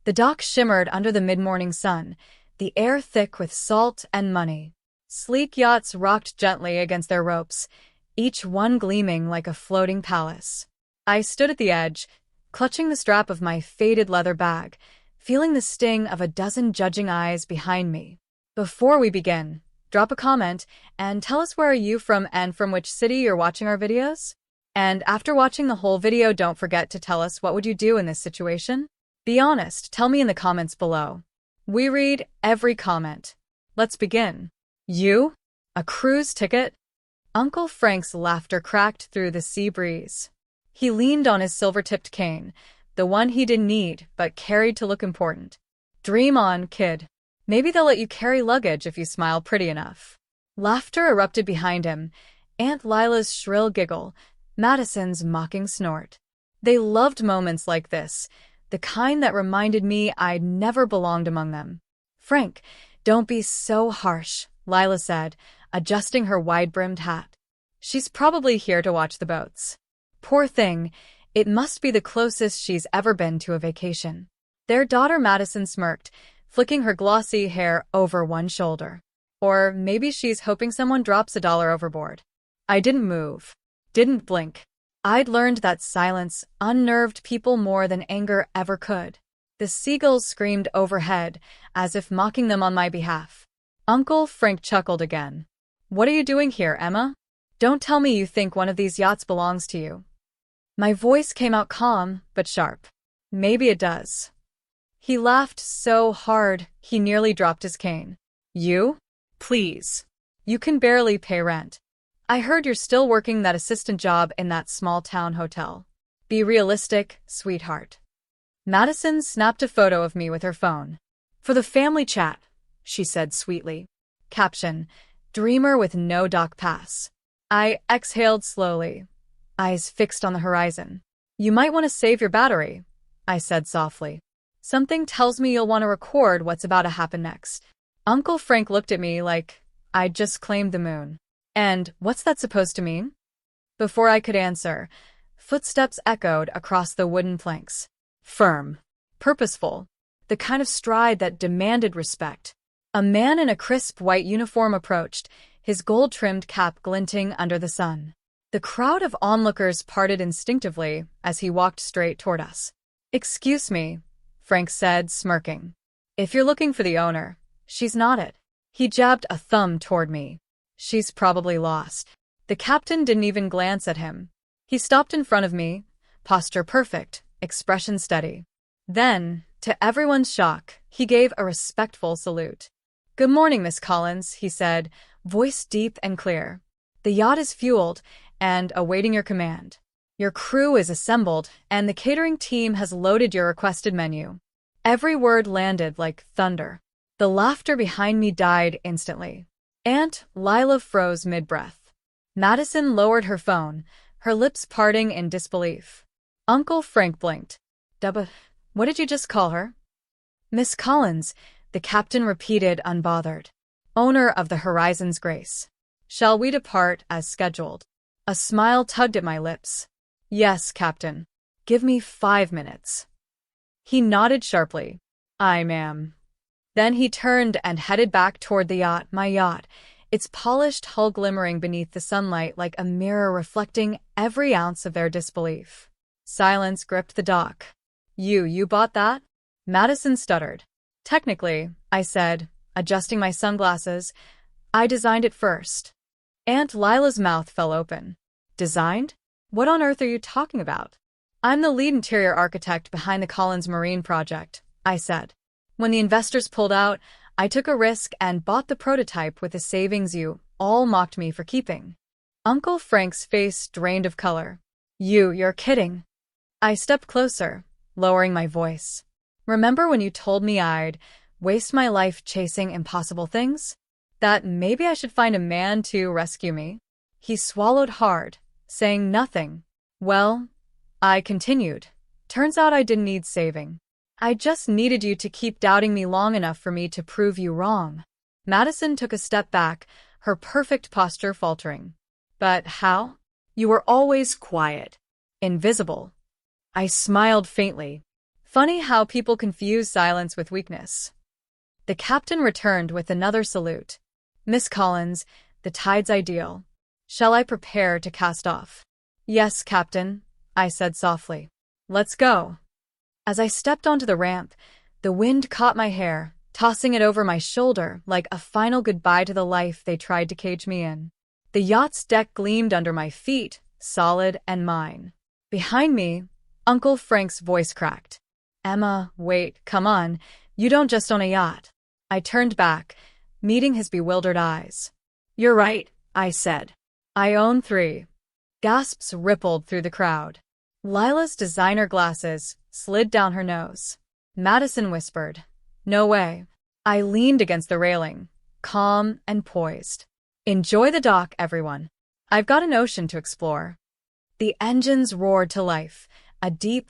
The dock shimmered under the mid-morning sun, the air thick with salt and money. Sleek yachts rocked gently against their ropes, each one gleaming like a floating palace. I stood at the edge, clutching the strap of my faded leather bag, feeling the sting of a dozen judging eyes behind me. Before we begin, drop a comment and tell us where are you from and from which city you're watching our videos? And after watching the whole video, don't forget to tell us what would you do in this situation? Be honest, tell me in the comments below. We read every comment. Let's begin. You? A cruise ticket? Uncle Frank's laughter cracked through the sea breeze. He leaned on his silver-tipped cane, the one he didn't need but carried to look important. Dream on, kid. Maybe they'll let you carry luggage if you smile pretty enough. Laughter erupted behind him, Aunt Lila's shrill giggle, Madison's mocking snort. They loved moments like this, the kind that reminded me I'd never belonged among them. Frank, don't be so harsh, Lila said, adjusting her wide-brimmed hat. She's probably here to watch the boats. Poor thing, it must be the closest she's ever been to a vacation. Their daughter Madison smirked, flicking her glossy hair over one shoulder. Or maybe she's hoping someone drops $1 overboard. I didn't move. Didn't blink. I'd learned that silence unnerved people more than anger ever could. The seagulls screamed overhead, as if mocking them on my behalf. Uncle Frank chuckled again. What are you doing here, Emma? Don't tell me you think one of these yachts belongs to you. My voice came out calm, but sharp. Maybe it does. He laughed so hard, he nearly dropped his cane. You? Please. You can barely pay rent. I heard you're still working that assistant job in that small-town hotel. Be realistic, sweetheart. Madison snapped a photo of me with her phone. For the family chat, she said sweetly. Caption, dreamer with no dock pass. I exhaled slowly, eyes fixed on the horizon. You might want to save your battery, I said softly. Something tells me you'll want to record what's about to happen next. Uncle Frank looked at me like I'd just claimed the moon. And what's that supposed to mean? Before I could answer, footsteps echoed across the wooden planks. Firm. Purposeful. The kind of stride that demanded respect. A man in a crisp white uniform approached, his gold-trimmed cap glinting under the sun. The crowd of onlookers parted instinctively as he walked straight toward us. Excuse me, Frank said, smirking. If you're looking for the owner, she's not it. He jabbed a thumb toward me. She's probably lost. The captain didn't even glance at him. He stopped in front of me, posture perfect, expression steady. Then, to everyone's shock, he gave a respectful salute. Good morning, Miss Collins, he said, voice deep and clear. The yacht is fueled and awaiting your command. Your crew is assembled, and the catering team has loaded your requested menu. Every word landed like thunder. The laughter behind me died instantly. Aunt Lila froze mid-breath. Madison lowered her phone, her lips parting in disbelief. Uncle Frank blinked. What did you just call her? Miss Collins, the captain repeated unbothered. Owner of the Horizon's Grace. Shall we depart as scheduled? A smile tugged at my lips. Yes, Captain. Give me 5 minutes. He nodded sharply. Aye, ma'am. Then he turned and headed back toward the yacht, my yacht, its polished hull glimmering beneath the sunlight like a mirror reflecting every ounce of their disbelief. Silence gripped the dock. You bought that? Madison stuttered. Technically, I said, adjusting my sunglasses, I designed it first. Aunt Lila's mouth fell open. Designed? What on earth are you talking about? I'm the lead interior architect behind the Collins Marine project, I said. When the investors pulled out, I took a risk and bought the prototype with the savings you all mocked me for keeping. Uncle Frank's face drained of color. You're kidding. I stepped closer, lowering my voice. Remember when you told me I'd waste my life chasing impossible things? That maybe I should find a man to rescue me? He swallowed hard, saying nothing. Well, I continued. Turns out I didn't need saving. I just needed you to keep doubting me long enough for me to prove you wrong. Madison took a step back, her perfect posture faltering. But how? You were always quiet. Invisible. I smiled faintly. Funny how people confuse silence with weakness. The captain returned with another salute. Miss Collins, the tide's ideal. Shall I prepare to cast off? Yes, Captain, I said softly. Let's go. As I stepped onto the ramp, the wind caught my hair, tossing it over my shoulder like a final goodbye to the life they tried to cage me in. The yacht's deck gleamed under my feet, solid and mine. Behind me, Uncle Frank's voice cracked. Emma, wait, come on, you don't just own a yacht. I turned back, meeting his bewildered eyes. You're right, I said. I own 3. Gasps rippled through the crowd. Lila's designer glasses slid down her nose. Madison whispered, no way. I leaned against the railing, calm and poised. Enjoy the dock, everyone. I've got an ocean to explore. The engines roared to life, a deep,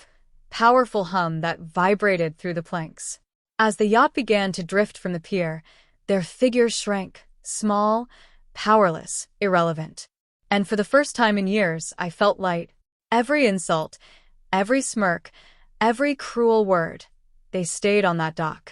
powerful hum that vibrated through the planks. As the yacht began to drift from the pier, their figures shrank, small, powerless, irrelevant. And for the first time in years, I felt light. Every insult, every smirk, every cruel word, they stayed on that dock.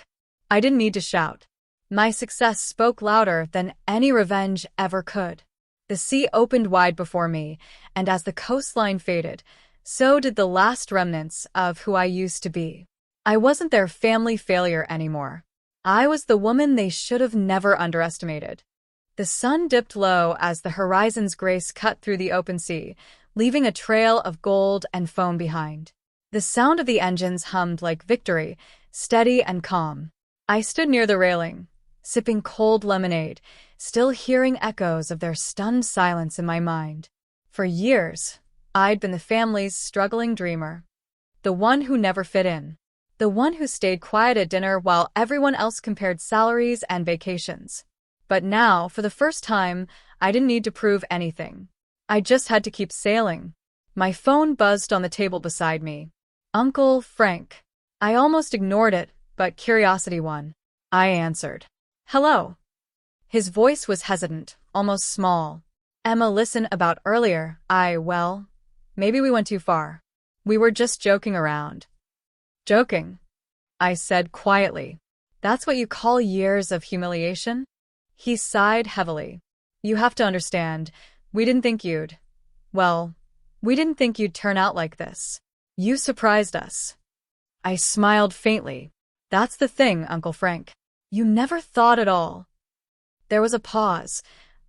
I didn't need to shout. My success spoke louder than any revenge ever could. The sea opened wide before me, and as the coastline faded, so did the last remnants of who I used to be. I wasn't their family failure anymore. I was the woman they should have never underestimated. The sun dipped low as the horizon's grace cut through the open sea, leaving a trail of gold and foam behind. The sound of the engines hummed like victory, steady and calm. I stood near the railing, sipping cold lemonade, still hearing echoes of their stunned silence in my mind. For years, I'd been the family's struggling dreamer. The one who never fit in. The one who stayed quiet at dinner while everyone else compared salaries and vacations. But now, for the first time, I didn't need to prove anything. I just had to keep sailing. My phone buzzed on the table beside me. Uncle Frank. I almost ignored it, but curiosity won. I answered. Hello. His voice was hesitant, almost small. Emma, listen, about earlier, well, maybe we went too far. We were just joking around. Joking? I said quietly. That's what you call years of humiliation? He sighed heavily. You have to understand, we didn't think you'd turn out like this. You surprised us. I smiled faintly. That's the thing, Uncle Frank. You never thought at all. There was a pause,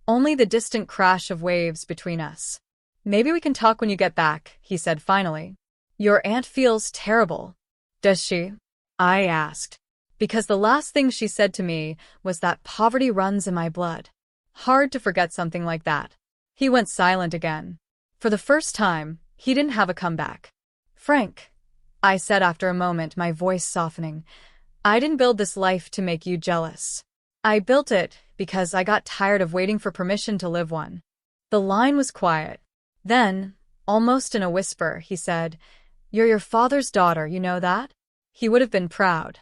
only the distant crash of waves between us. Maybe we can talk when you get back, he said finally. Your aunt feels terrible. Does she? I asked. Because the last thing she said to me was that poverty runs in my blood. Hard to forget something like that. He went silent again. For the first time, he didn't have a comeback. Frank, I said after a moment, my voice softening, I didn't build this life to make you jealous. I built it because I got tired of waiting for permission to live one. The line was quiet. Then, almost in a whisper, he said, You're your father's daughter, you know that? He would have been proud.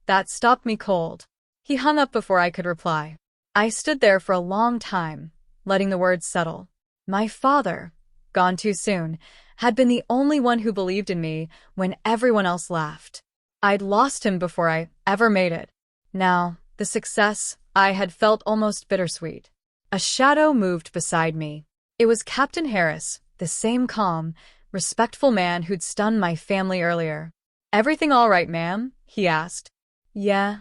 That stopped me cold. He hung up before I could reply. I stood there for a long time, letting the words settle. My father, gone too soon, had been the only one who believed in me when everyone else laughed. I'd lost him before I ever made it. Now, the success I had felt almost bittersweet. A shadow moved beside me. It was Captain Harris, the same calm, respectful man who'd stunned my family earlier. Everything all right, ma'am? He asked. Yeah,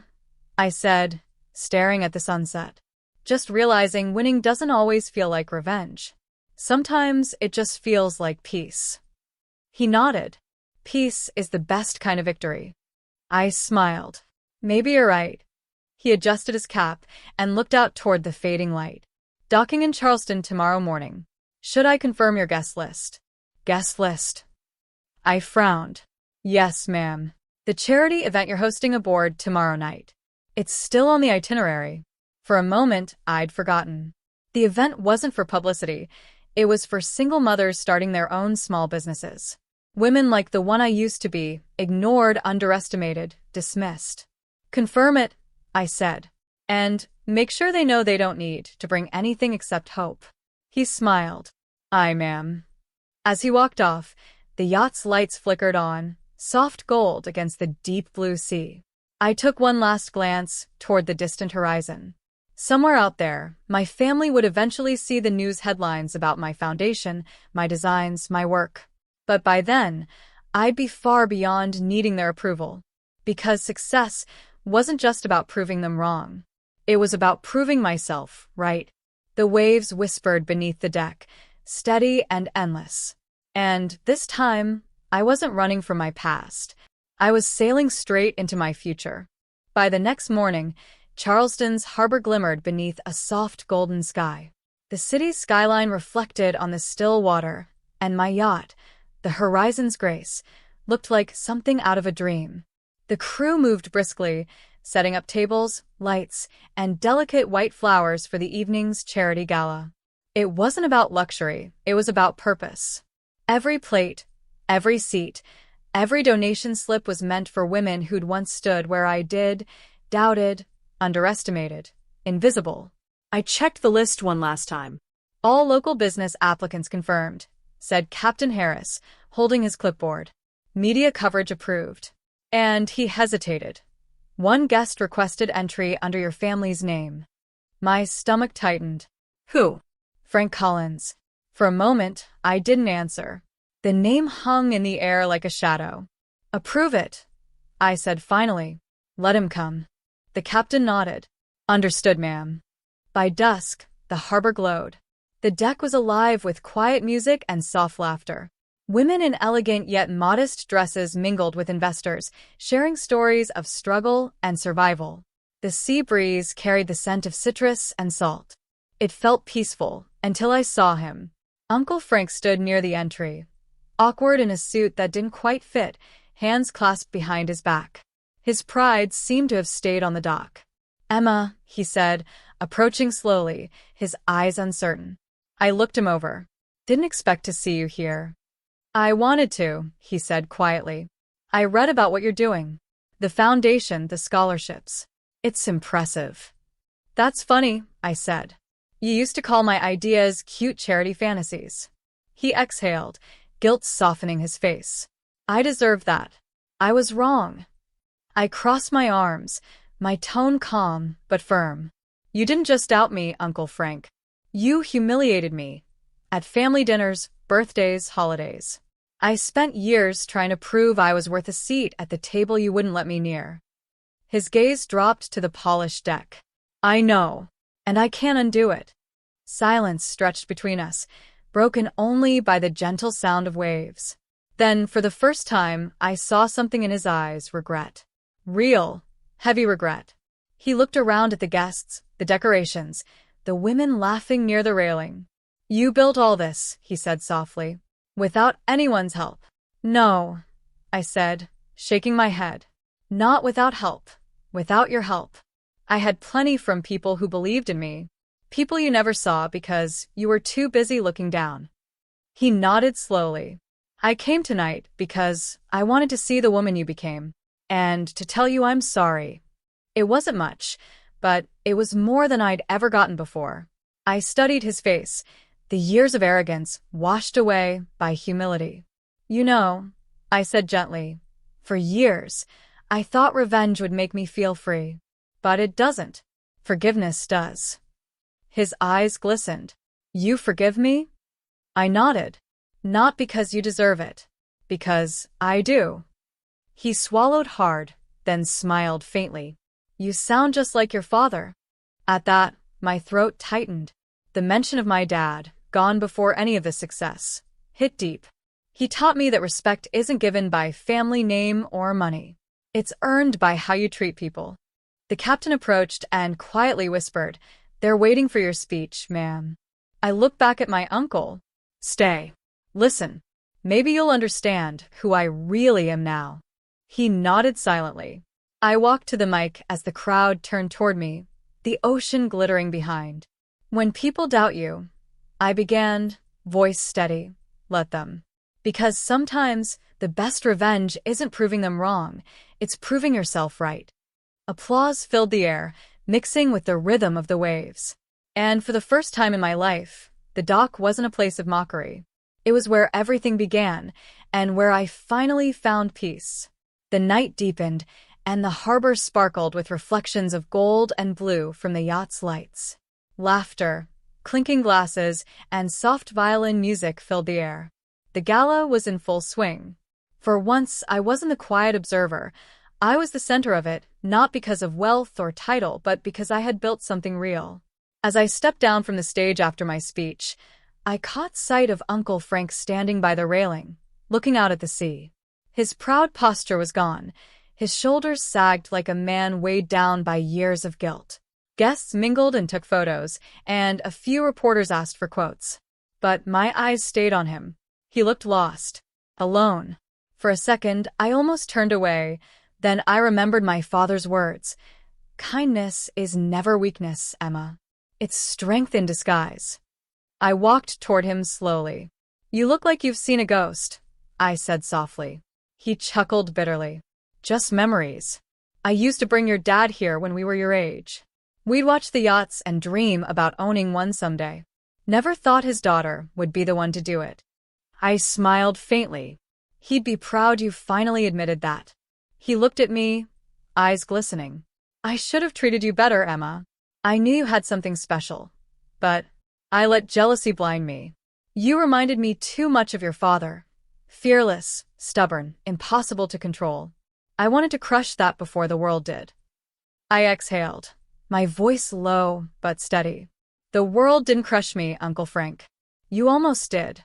I said, staring at the sunset. Just realizing winning doesn't always feel like revenge. Sometimes it just feels like peace. He nodded. Peace is the best kind of victory. I smiled. Maybe you're right. He adjusted his cap and looked out toward the fading light. Docking in Charleston tomorrow morning. Should I confirm your guest list? Guest list. I frowned. Yes, ma'am. The charity event you're hosting aboard tomorrow night. It's still on the itinerary. For a moment, I'd forgotten. The event wasn't for publicity. It was for single mothers starting their own small businesses. Women like the one I used to be, ignored, underestimated, dismissed. Confirm it, I said. And make sure they know they don't need to bring anything except hope. He smiled. Aye, ma'am. As he walked off, the yacht's lights flickered on, soft gold against the deep blue sea. I took one last glance toward the distant horizon. Somewhere out there, my family would eventually see the news headlines about my foundation, my designs, my work. But by then, I'd be far beyond needing their approval. Because success wasn't just about proving them wrong. It was about proving myself right. The waves whispered beneath the deck, steady and endless. And this time, I wasn't running from my past. I was sailing straight into my future. By the next morning, Charleston's harbor glimmered beneath a soft golden sky. The city's skyline reflected on the still water, and my yacht, the Horizon's Grace, looked like something out of a dream. The crew moved briskly, setting up tables, lights, and delicate white flowers for the evening's charity gala. It wasn't about luxury, it was about purpose. Every plate, every seat, every donation slip was meant for women who'd once stood where I did, doubted, underestimated, invisible. I checked the list one last time. All local business applicants confirmed, said Captain Harris, holding his clipboard. Media coverage approved. And he hesitated. One guest requested entry under your family's name. My stomach tightened. Who? Frank Collins. For a moment, I didn't answer. The name hung in the air like a shadow. Approve it, I said finally. Let him come. The captain nodded. Understood, ma'am. By dusk, the harbor glowed. The deck was alive with quiet music and soft laughter. Women in elegant yet modest dresses mingled with investors, sharing stories of struggle and survival. The sea breeze carried the scent of citrus and salt. It felt peaceful until I saw him. Uncle Frank stood near the entry, awkward in a suit that didn't quite fit, hands clasped behind his back. His pride seemed to have stayed on the dock. Emma, he said, approaching slowly, his eyes uncertain. I looked him over. Didn't expect to see you here. I wanted to, he said quietly. I read about what you're doing. The foundation, the scholarships. It's impressive. That's funny, I said. You used to call my ideas cute charity fantasies. He exhaled, guilt softening his face. I deserved that. I was wrong. I crossed my arms, my tone calm but firm. You didn't just doubt me, Uncle Frank. You humiliated me. At family dinners, birthdays, holidays. I spent years trying to prove I was worth a seat at the table you wouldn't let me near. His gaze dropped to the polished deck. I know, and I can't undo it. Silence stretched between us, broken only by the gentle sound of waves. Then, for the first time, I saw something in his eyes, regret. Real, heavy regret. He looked around at the guests, the decorations, the women laughing near the railing. You built all this, he said softly, without anyone's help. No, I said, shaking my head. Not without help. Without your help. I had plenty from people who believed in me. People you never saw because you were too busy looking down. He nodded slowly. I came tonight because I wanted to see the woman you became, and to tell you I'm sorry. It wasn't much, but it was more than I'd ever gotten before. I studied his face, the years of arrogance washed away by humility. You know, I said gently, for years, I thought revenge would make me feel free. But it doesn't. Forgiveness does. His eyes glistened. You forgive me? I nodded. Not because you deserve it. Because I do. He swallowed hard, then smiled faintly. You sound just like your father. At that, my throat tightened. The mention of my dad, gone before any of the success, hit deep. He taught me that respect isn't given by family name or money. It's earned by how you treat people. The captain approached and quietly whispered, They're waiting for your speech, ma'am. I looked back at my uncle. Stay. Listen. Maybe you'll understand who I really am now. He nodded silently. I walked to the mic as the crowd turned toward me, the ocean glittering behind. When people doubt you, I began, voice steady, let them. Because sometimes the best revenge isn't proving them wrong, it's proving yourself right. Applause filled the air, mixing with the rhythm of the waves. And for the first time in my life, the dock wasn't a place of mockery. It was where everything began, and where I finally found peace. The night deepened, and the harbor sparkled with reflections of gold and blue from the yacht's lights. Laughter, clinking glasses, and soft violin music filled the air. The gala was in full swing. For once, I wasn't the quiet observer. I was the center of it, not because of wealth or title, but because I had built something real. As I stepped down from the stage after my speech, I caught sight of Uncle Frank standing by the railing, looking out at the sea. His proud posture was gone. His shoulders sagged like a man weighed down by years of guilt. Guests mingled and took photos, and a few reporters asked for quotes. But my eyes stayed on him. He looked lost, alone. For a second, I almost turned away. Then I remembered my father's words. Kindness is never weakness, Emma. It's strength in disguise. I walked toward him slowly. You look like you've seen a ghost, I said softly. He chuckled bitterly. Just memories. I used to bring your dad here when we were your age. We'd watch the yachts and dream about owning one someday. Never thought his daughter would be the one to do it. I smiled faintly. He'd be proud you finally admitted that. He looked at me, eyes glistening. I should have treated you better, Emma. I knew you had something special. But I let jealousy blind me. You reminded me too much of your father. Fearless, stubborn, impossible to control. I wanted to crush that before the world did. I exhaled, my voice low but steady. The world didn't crush me, Uncle Frank. You almost did.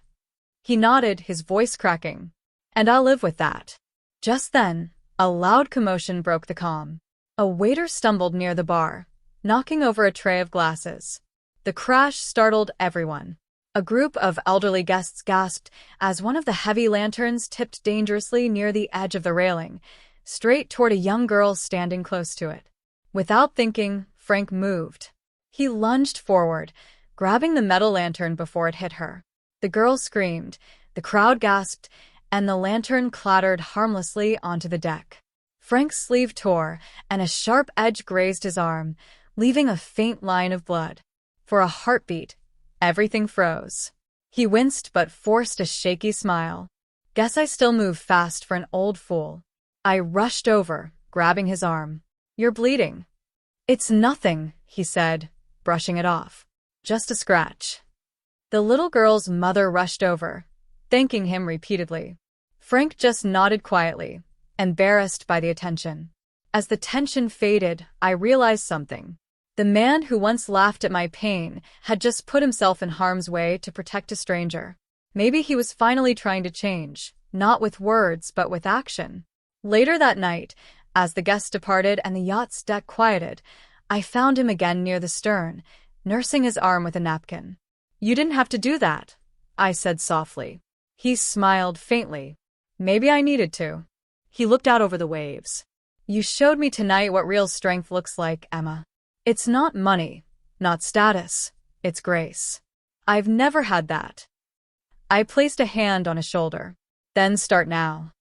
He nodded, his voice cracking. And I'll live with that. Just then, a loud commotion broke the calm. A waiter stumbled near the bar, knocking over a tray of glasses. The crash startled everyone. A group of elderly guests gasped as one of the heavy lanterns tipped dangerously near the edge of the railing, straight toward a young girl standing close to it. Without thinking, Frank moved. He lunged forward, grabbing the metal lantern before it hit her. The girl screamed, the crowd gasped, and the lantern clattered harmlessly onto the deck. Frank's sleeve tore, and a sharp edge grazed his arm, leaving a faint line of blood. For a heartbeat, everything froze. He winced but forced a shaky smile. Guess I still move fast for an old fool. I rushed over, grabbing his arm. You're bleeding. It's nothing, he said, brushing it off. Just a scratch. The little girl's mother rushed over, thanking him repeatedly. Frank just nodded quietly, embarrassed by the attention. As the tension faded, I realized something. The man who once laughed at my pain had just put himself in harm's way to protect a stranger. Maybe he was finally trying to change, not with words but with action. Later that night, as the guests departed and the yacht's deck quieted, I found him again near the stern, nursing his arm with a napkin. You didn't have to do that, I said softly. He smiled faintly. Maybe I needed to. He looked out over the waves. You showed me tonight what real strength looks like, Emma. It's not money, not status, it's grace. I've never had that. I placed a hand on his shoulder. Then start now.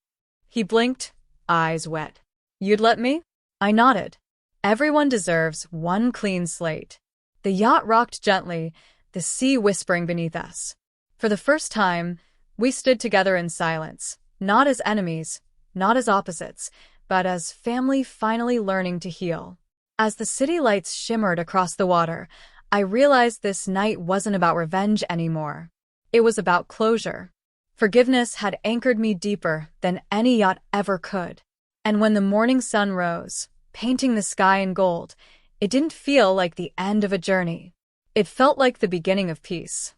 He blinked, eyes wet. You'd let me? I nodded. Everyone deserves one clean slate. The yacht rocked gently, the sea whispering beneath us. For the first time, we stood together in silence, not as enemies, not as opposites, but as family finally learning to heal. As the city lights shimmered across the water, I realized this night wasn't about revenge anymore. It was about closure. Forgiveness had anchored me deeper than any yacht ever could. And when the morning sun rose, painting the sky in gold, it didn't feel like the end of a journey. It felt like the beginning of peace.